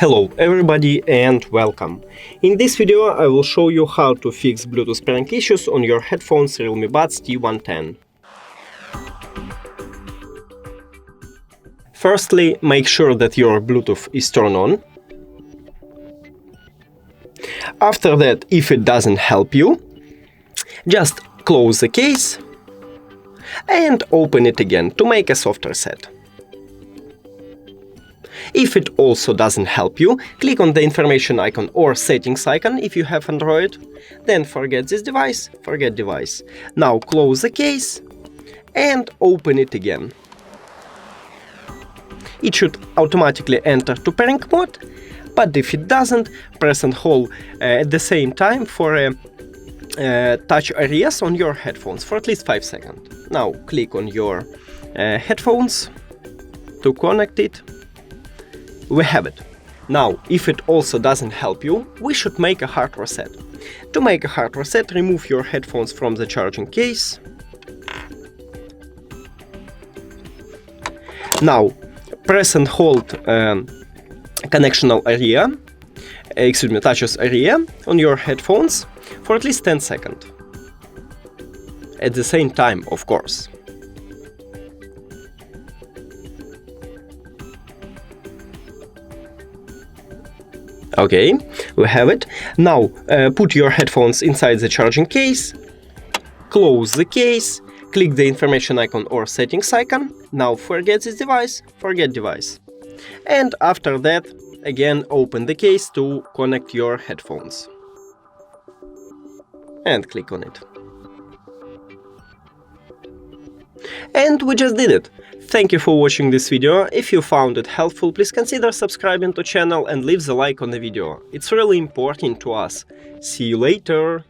Hello everybody and welcome! In this video I will show you how to fix Bluetooth pairing issues on your headphones REALME Buds T110. Firstly, make sure that your Bluetooth is turned on. After that, if it doesn't help you, just close the case and open it again to make a soft reset. If it also doesn't help you, click on the information icon or settings icon if you have Android. Then forget this device, forget device. Now close the case and open it again. It should automatically enter to pairing mode, but if it doesn't, press and hold at the same time for a touch RES on your headphones for at least 5 seconds. Now click on your headphones to connect it. We have it. Now, if it also doesn't help you, we should make a hard reset. To make a hard reset, remove your headphones from the charging case. Now, press and hold connectional area, touches area on your headphones for at least 10 seconds. At the same time, of course. Okay, we have it. Now put your headphones inside the charging case, close the case, click the information icon or settings icon. Now forget this device, forget device. And after that, again open the case to connect your headphones. And click on it. And we just did it. Thank you for watching this video. If you found it helpful, please consider subscribing to the channel and leave the like on the video. It's really important to us. See you later!